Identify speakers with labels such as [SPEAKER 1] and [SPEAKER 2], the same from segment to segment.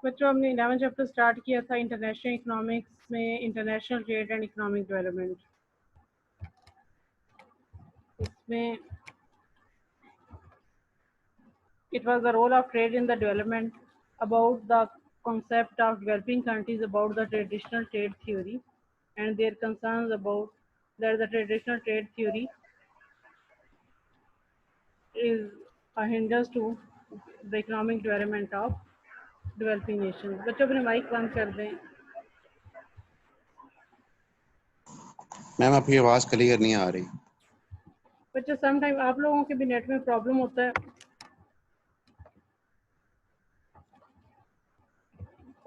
[SPEAKER 1] बच्चों हमने 11 chapter start किया था इंटरनेशनल इकोनॉमिक्स में, international trade and economic development. इसमें it was the role of trade in the development, about the concept of developing countries, about the traditional trade theory and their concerns about that the traditional trade theory is a hindrance to the economic development of developing nations। बच्चों अपने mic बंद कर दें।
[SPEAKER 2] Ma'am आपकी आवाज़ clear नहीं आ रही।
[SPEAKER 1] बच्चों सम टाइम आप लोगों के भी नेट में प्रॉब्लम होता है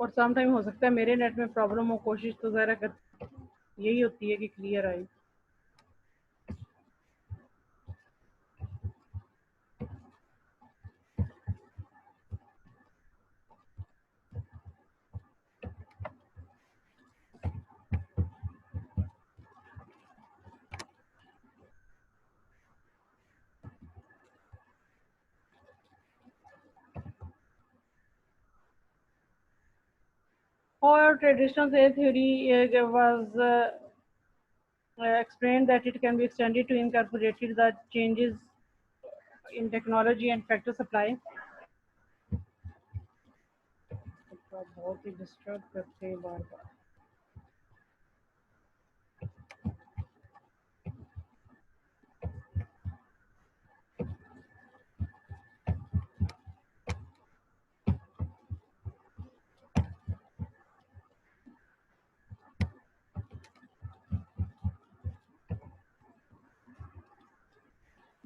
[SPEAKER 1] और सम टाइम हो सकता है मेरे नेट में प्रॉब्लम हो। कोशिश तो ज़रा कर यही होती है कि क्लियर आए। Or traditional trade theory was explained that it can be extended to incorporate the changes in technology and factor supply। बहुत ही डिस्टर्ब करते हैं बार बार।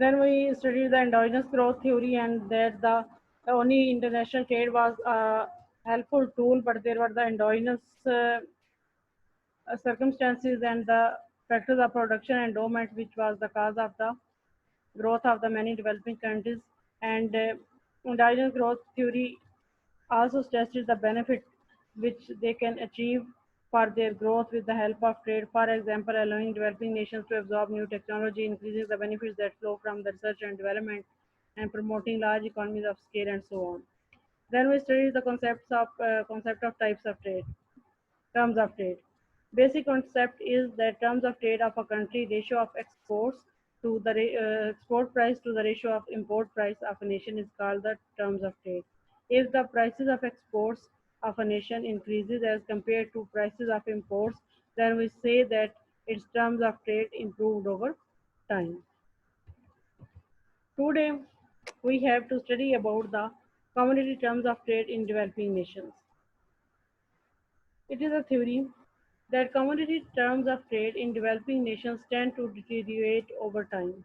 [SPEAKER 1] Then we studied the endogenous growth theory and that the only international trade was a helpful tool, but there were the endogenous circumstances and the factors of production and endowment which was the cause of the growth of the many developing countries। And endogenous growth theory also stressed the benefit which they can achieve for their growth with the help of trade, for example, allowing developing nations to absorb new technology, increasing the benefits that flow from the research and development, and promoting large economies of scale, and so on। Then we studied the concept of types of trade, terms of trade। Basic concept is that terms of trade of a country, ratio of exports to the export price to the ratio of import price of a nation is called the terms of trade। If the prices of exports of a nation increases as compared to prices of imports, then we say that its terms of trade improved over time। Today, we have to study about the commodity terms of trade in developing nations। It is a theory that commodity terms of trade in developing nations tend to deteriorate over time।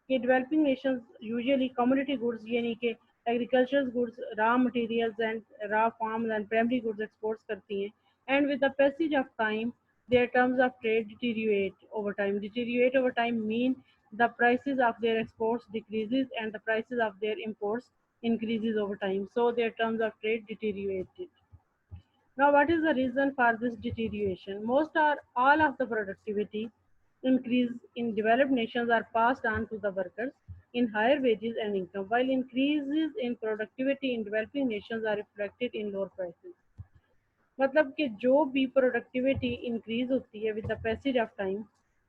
[SPEAKER 1] कि developing nations usually commodity goods यानी कि agricultural goods, raw materials and raw farms and primary goods exports करती हैं, and with the passage of time their terms of trade deteriorate over time। Deteriorate over time mean the prices of their exports decreases and the prices of their imports increases over time, so their terms of trade deteriorated। Now, what is the reason for this deterioration? Most or all of the productivity increase in developed nations are passed on to the workers in higher wages and income, while increases in productivity in developing nations are reflected in lower prices. मतलब कि जो भी productivity increase होती है with the passage of time,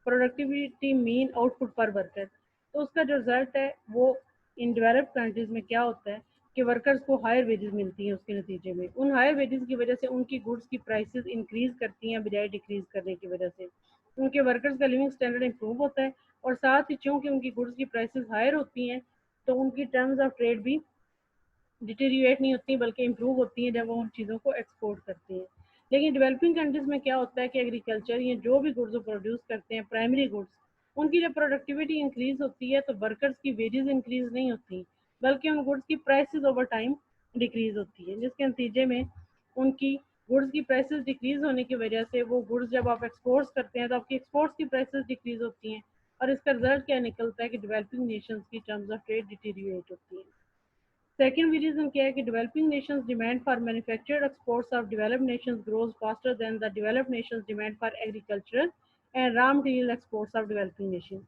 [SPEAKER 1] productivity mean output पर worker, तो उसका जो रिजल्ट है वो इन डेवलप्ड कंट्रीज में क्या होता है कि वर्कर्स को हायर वेजेस मिलती हैं। उसके नतीजे में उन हायर वेजेस की वजह से उनकी गुड्स की प्राइसेस इंक्रीज करती हैं बजाय डिक्रीज करने की वजह से उनके वर्कर्स का लिविंग स्टैंडर्ड इंप्रूव होता है, और साथ ही चूँकि उनकी गुड्स की प्राइसेस हायर होती हैं तो उनकी टर्म्स ऑफ ट्रेड भी डिटेरिएट नहीं होती बल्कि इम्प्रूव होती हैं जब वो उन चीज़ों को एक्सपोर्ट करते हैं। लेकिन डेवलपिंग कंट्रीज़ में क्या होता है कि एग्रीकल्चर या जो भी गुड्स वो प्रोड्यूस करते हैं, प्राइमरी गुड्स, उनकी जब प्रोडक्टिविटी इंक्रीज होती है तो वर्कर्स की वेजेस इंक्रीज नहीं होती बल्कि उन गुड्स की प्राइसेस ओवर टाइम डिक्रीज होती है, जिसके नतीजे में उनकी गुड्स की प्राइसेस डिक्रीज होने की वजह से वो गुड्स जब आप एक्सपोर्ट्स करते हैं तो आपकी एक्सपोर्ट्स की प्राइसेस डिक्रीज होती हैं, और इसका रिजल्ट क्या निकलता है कि डेवलपिंग नेशंस की टर्म्स ऑफ ट्रेड डिटेरिएट होती है। सेकेंड रीजन क्या है कि developing Nations demand for manufactured exports of developed Nations grows faster than the developed Nations demand for agricultural and raw material exports of developing Nations.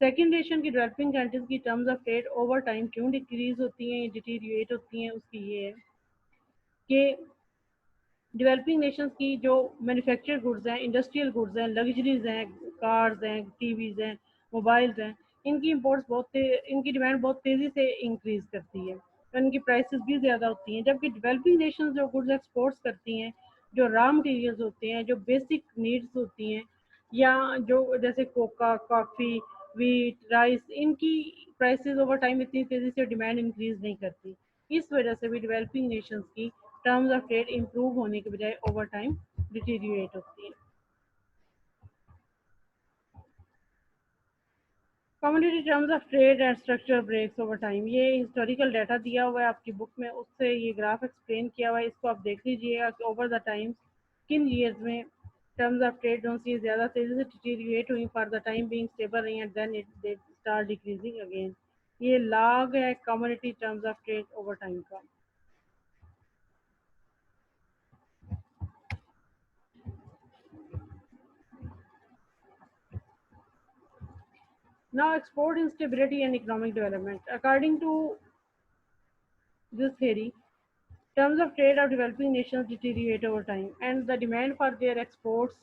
[SPEAKER 1] Second nation की developing countries की terms of trade over time क्यों decrease होती हैं, डिटीरिएट होती हैं, उसकी ये है कि डेवलपिंग नेशंस की जो मैन्युफैक्चर्ड गुड्स हैं, इंडस्ट्रियल गुड्स हैं, लग्जरीज हैं, कार्स हैं, टीवीज़ हैं, मोबाइल्स हैं, इनकी इम्पोर्ट्स इनकी डिमांड बहुत तेज़ी से इंक्रीज़ करती है और इनकी प्राइसेस भी ज़्यादा होती हैं, जबकि डेवलपिंग नेशंस जो गुड्स एक्सपोर्ट्स करती हैं, जो रॉ मटेरियल्स होते हैं, जो बेसिक नीड्स होती हैं, या जो जैसे कोका, कॉफ़ी, वीट, राइस, इनकी प्राइसेस ओवर टाइम इतनी तेज़ी से डिमांड इंक्रीज़ नहीं करती। इस वजह से भी डेवलपिंग नेशंस की टर्म्स ऑफ ट्रेड इम्प्रूव होने के बजाय ओवर टाइम डिटीरिएट होती है। Community terms of trade and structure breaks over time, ये हिस्टोरिकल डाटा दिया हुआ है आपकी बुक में, उससे ये ग्राफ एक्सप्लेन किया हुआ है, इसको आप देख लीजिएगा कि ओवर द टाइम्स किन ईयर्स में टर्म्स ऑफ ट्रेड जो सी ज़्यादा तेज़ी से डिटीरिएट हुई for the time being stable रही and then it start decreasing again. ये लॉग है community terms of trade over time का। Now, export instability and economic development. According to this theory, terms of trade of developing nations deteriorate over time, and the demand for their exports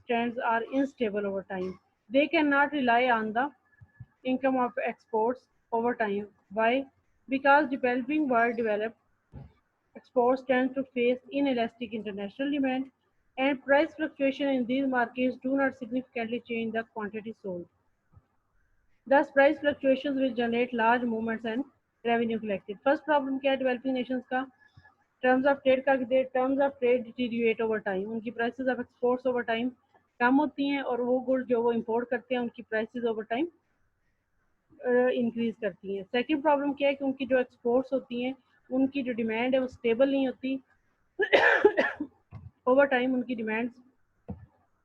[SPEAKER 1] trends are unstable over time. They cannot rely on the income of exports over time. Why? Because developing world developed exports tend to face inelastic international demand, and price fluctuation in these markets do not significantly change the quantity sold. Thus, price fluctuations will generate large movements and revenue collected. First problem क्या है developing nations का, terms of trade deteriorate over time, उनकी prices of exports over time कम होती हैं और वो goods जो वो इंपोर्ट करते हैं उनकी प्राइसेस ओवर टाइम इंक्रीज करती हैं। सेकंड प्रॉब्लम क्या है कि उनकी जो एक्सपोर्ट्स होती हैं उनकी जो डिमांड है वो स्टेबल नहीं होती, ओवर टाइम उनकी डिमांड्स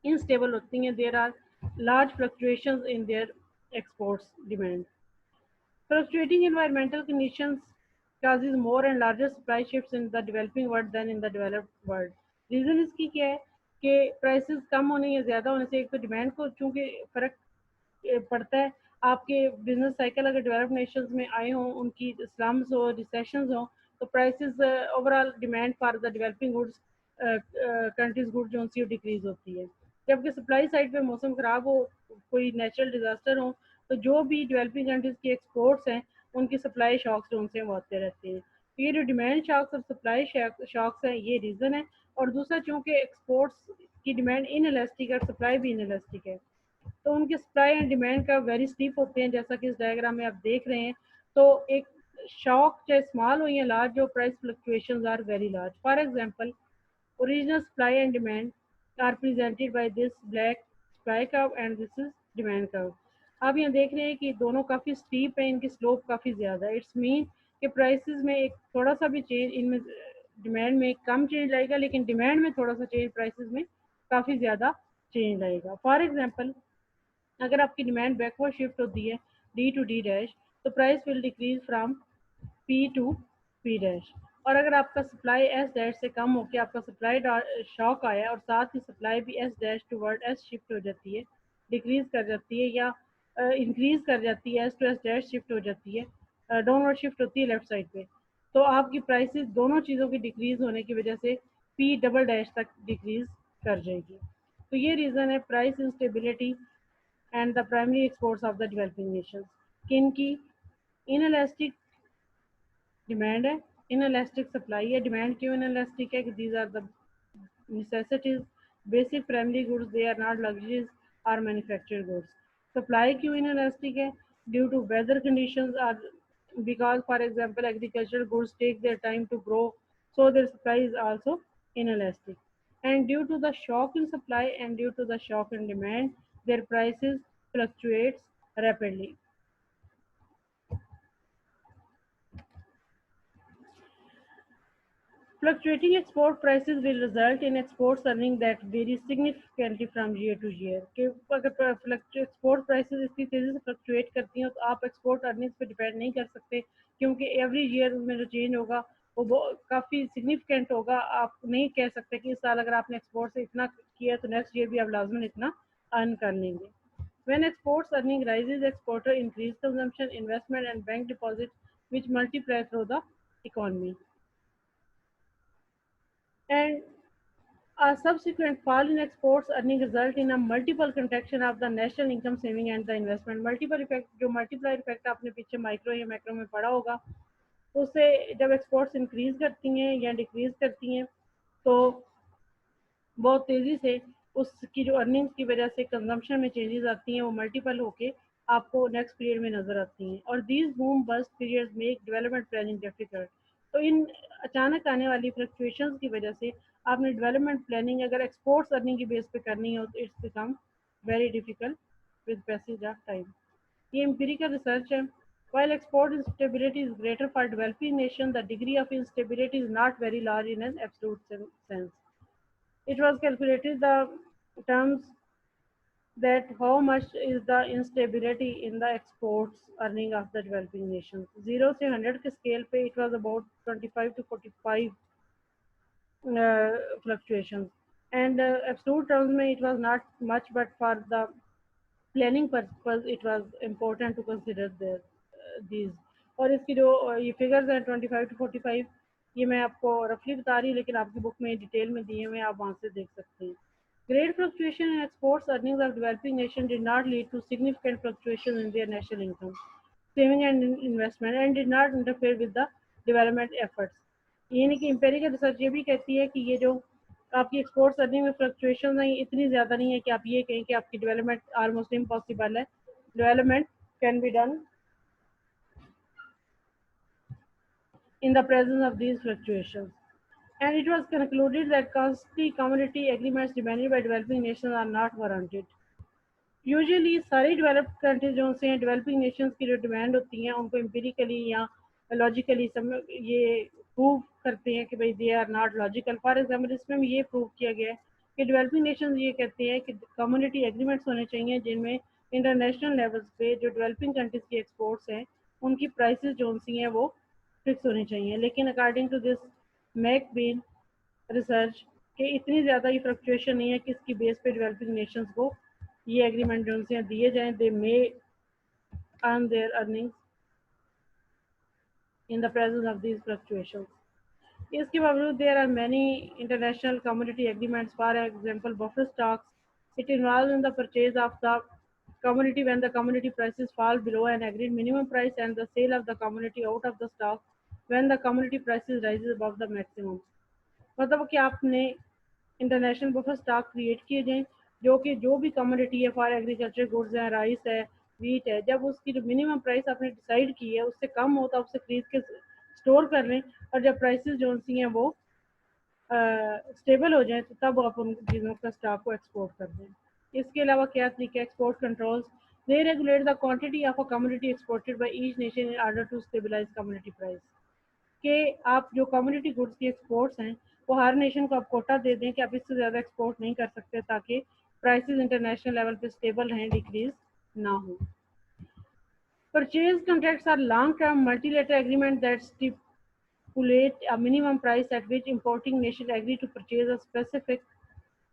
[SPEAKER 1] इनस्टेबल होती हैं, there are large fluctuations in their exports demand. Fluctuating environmental conditions causes more and larger supply shifts in the developing world than in the developed world. Reason इसकी क्या है कि prices कम होने या ज़्यादा होने से एक तो डिमांड को चूँकि फ़र्क पड़ता है। आपके बिजनेस साइकिल अगर डेवलप्ड नेशंस में आए हों, उनकी स्लम्स हो, रिसेशंस हो, तो prices overall demand for the developing goods countries goods जो सी डिक्रीज होती है, जबकि सप्लाई साइड पे मौसम ख़राब हो, कोई नेचुरल डिज़ास्टर हो, तो जो भी डेवलपिंग कंट्रीज़ की एक्सपोर्ट्स हैं उनकी सप्लाई शॉक्स जो उनसे वो आते रहते हैं। तो ये जो डिमांड शॉक्स और सप्लाई शॉक्स हैं ये रीज़न है, और दूसरा चूँकि एक्सपोर्ट्स की डिमांड इन इलास्टिक है, सप्लाई भी इन इलास्टिक है, तो उनके सप्लाई एंड डिमांड का वेरी स्टीप होते हैं, जैसा कि इस डायग्राम में आप देख रहे हैं। तो एक शॉक चाहे स्मॉल हो या लार्ज, जो price fluctuations are very large. For example, original supply and demand are presented by this black supply curve and this is demand curve. आप यहाँ देख रहे हैं कि दोनों काफ़ी स्टीप है, इनकी स्लोप काफ़ी ज़्यादा है। इट्स मीन कि प्राइसेस में एक थोड़ा सा भी चेंज, इनमें डिमांड में कम चेंज आएगा लेकिन डिमांड में थोड़ा सा चेंज, प्राइसेस में काफ़ी ज़्यादा चेंज आएगा। फॉर एग्जांपल, अगर आपकी डिमांड बैकवर्ड शिफ्ट होती है डी टू डी डैश, तो price will decrease from P to P dash, और अगर आपका सप्लाई एस डैश से कम होकर आपका सप्लाई शॉक आया और साथ ही सप्लाई भी S dash toward S shift हो जाती है, डिक्रीज कर जाती है या इंक्रीज कर जाती है, S to S dash shift हो जाती है, डाउनवर्ड शिफ्ट होती है लेफ्ट साइड पे, तो आपकी प्राइसेस दोनों चीज़ों की डिक्रीज होने की वजह से पी डबल डैश तक डिक्रीज कर जाएगी। तो ये रीज़न है price instability and the primary exports of the developing nations कि इनकी इनएलास्टिक डिमांड है, इनएलास्टिक सप्लाई है। डिमांड क्यों इनएलास्टिक है कि these are the necessities, basic primary goods, they are not luxuries or manufactured goods. Supply क्यों inelastic है? Due to weather conditions are because, for example, agricultural goods take their time to grow, so their supply is also inelastic. And due to the shock in supply and due to the shock in demand, their prices fluctuates rapidly. Fluctuating export prices will result in exports earning that vary significantly from year to year. कि अगर export prices इतनी तेज़ी से fluctuate करती हैं तो आप export earnings पे depend नहीं कर सकते, क्योंकि every year में जो change होगा वो काफ़ी significant होगा। आप नहीं कह सकते कि इस साल अगर आपने export से इतना किया तो next year भी आप लाजमन इतना earn कर लेंगे। When exports earning rises, exporter increase consumption, investment and bank deposits which multiply through the economy. And a subsequent fall in exports earning result in a multiple contraction of the national income saving and the investment. Multiple effect, जो multiplier effect आपने पीछे micro या macro में पढ़ा होगा, उससे जब exports increase करती हैं या डिक्रीज करती हैं तो बहुत तेज़ी से उसकी जो अर्निंग्स की वजह से कंजम्पशन में चेंजेस आती हैं वो मल्टीपल होके आपको नेक्स्ट पीरियड में नज़र आती हैं। और these boom bust periods make development planning difficult. तो इन अचानक आने वाली फ्लक्चुएशंस की वजह से आपने डेवलपमेंट प्लानिंग अगर एक्सपोर्ट्स अर्निंग की बेस पे करनी हो तो it's become very difficult with passage of time. ये एम्पिरिकल रिसर्च है। While export instability is greater for developing nations, the degree of instability is not very large in an absolute sense. It was calculated the terms that how much is the instability in the exports earning of the developing nations. 0 से 100 के scale पे it was about 25 to 45 fluctuations, and absolute terms में it was not much, but for the planning purpose it was important to consider these. और इसकी जो ये figures हैं 25 to 45, ये मैं आपको रफली बता रही हूँ लेकिन आपकी बुक में डिटेल में दिए हुए आप वहाँ से देख सकते हैं। Great fluctuation in exports earnings of developing nations did not lead to significant fluctuations in their national income, saving and investment, and did not interfere with the development efforts. यानी कि एम्पिरिकल रिसर्च ये भी कहती है कि ये जो आपकी एक्सपोर्ट्स अर्निंग में फ्लक्चुएशन है इतनी ज़्यादा नहीं है कि आप ये कहें कि आपकी डेवलपमेंट ऑलमोस्ट इम्पॉसिबल है। Development can be done in the presence of these fluctuations. And it was concluded that costly commodity agreements demanded by developing nations are not warranted. Usually सारी डेवलप्ड कंट्रीज जो से हैं developing nations की जो demand होती हैं उनको empirically या लॉजिकली ये प्रूव करते हैं कि भाई they are not logical. For example इसमें भी ये प्रूव किया गया है कि डेवलपिंग नेशंस ये कहते हैं कि कम्युनिटी एग्रीमेंट्स होने चाहिए जिनमें इंटरनेशनल लेवल्स पे जो डेवलपिंग कंट्रीज की एक्सपोर्ट्स हैं उनकी प्राइसेस जो सी हैं वो फिक्स होनी चाहिए। लेकिन अकॉर्डिंग टू दिस मैकबीन रिसर्च कि इतनी ज़्यादा ये फ्लक्चुएशन नहीं है कि इसकी बेस पे डेवलपिंग नेशंस को ये एग्रीमेंट जो उनसे दिए जाएं, दे मे earn their earnings in the presence of these fluctuations. इसके बावजूद there are many international commodity agreements, for example buffer stocks. It involves in the purchase of the commodity when the commodity prices fall below an agreed minimum price and the sale of the commodity out of the stock when the commodity prices rises above the maximum. मतलब कि आपने international buffer stock create किए जाएं जो कि जो भी commodity है फॉर एग्रीकल्चर गुड्स है, राइस है, वीट है, जब उसकी जो मिनिमम प्राइस आपने डिसाइड की है उससे कम हो तो उससे खरीद के स्टोर कर लें और जब प्राइसेस जो सी हैं वो स्टेबल हो जाए तो तब आप उन चीज़ों का स्टॉक को एक्सपोर्ट कर दें। इसके अलावा क्या तरीके export controls, they regulate the quantity of a commodity exported by each nation in order to stabilise commodity price. कि आप जो कम्युनिटी गुड्स की एक्सपोर्ट्स हैं वो हर नेशन को आप कोटा दे दें कि आप इससे ज़्यादा एक्सपोर्ट नहीं कर सकते ताकि प्राइसेस इंटरनेशनल लेवल पे स्टेबल रहें, डिक्रीज ना हो। Purchase contracts are long term multilateral agreement that stipulate a minimum price at which importing nation agree to purchase a specific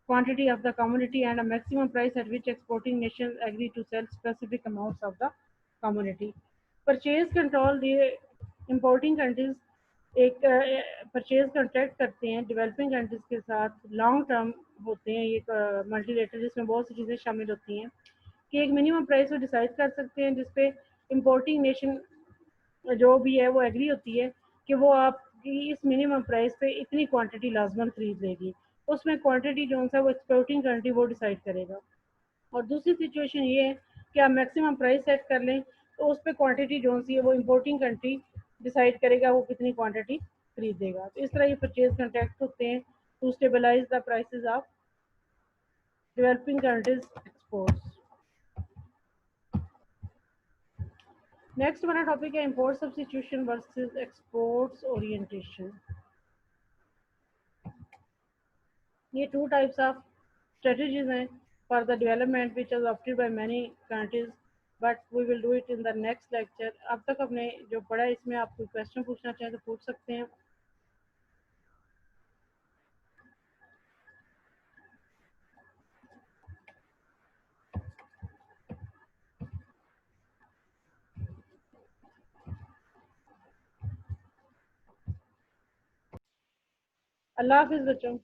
[SPEAKER 1] quantity of the commodity and a maximum price at which exporting nations agree to sell specific amounts of the commodity. Purchase control, the importing countries एक purchase contract करते हैं developing countries के साथ, long term होते हैं ये multilateral, जिसमें बहुत सी चीज़ें शामिल होती हैं कि एक मिनिमम प्राइस वो डिसाइड कर सकते हैं जिसपे इंपोर्टिंग नेशन जो भी है वो एग्री होती है कि वो आपकी इस मिनिमम प्राइस पे इतनी क्वांटिटी लाजमन खरीद लेगी। उसमें क्वांटिटी जो है वो एक्सपोर्टिंग कंट्री वो डिसाइड करेगा। और दूसरी सिचुएशन ये है कि आप मैक्सिमम प्राइस सेट कर लें तो उस पर क्वांटिटी जो सी है वो इंपोर्टिंग कंट्री डिसाइड करेगा वो कितनी क्वांटिटी खरीदेगा। तो इस तरह ये परचेज कॉन्ट्रैक्ट होते हैं to stabilise the prices of developing countries exports. Next हमारा टॉपिक है import substitution versus exports orientation. ये टू टाइप्स ऑफ स्ट्रेटजीज हैं for the development which is opted by many countries, but we will do it in the next lecture. अब तक हमने जो पढ़ा इसमें आप कोई क्वेश्चन पूछना चाहें तो पूछ सकते हैं। अल्लाह हाफिज़ बच्चों।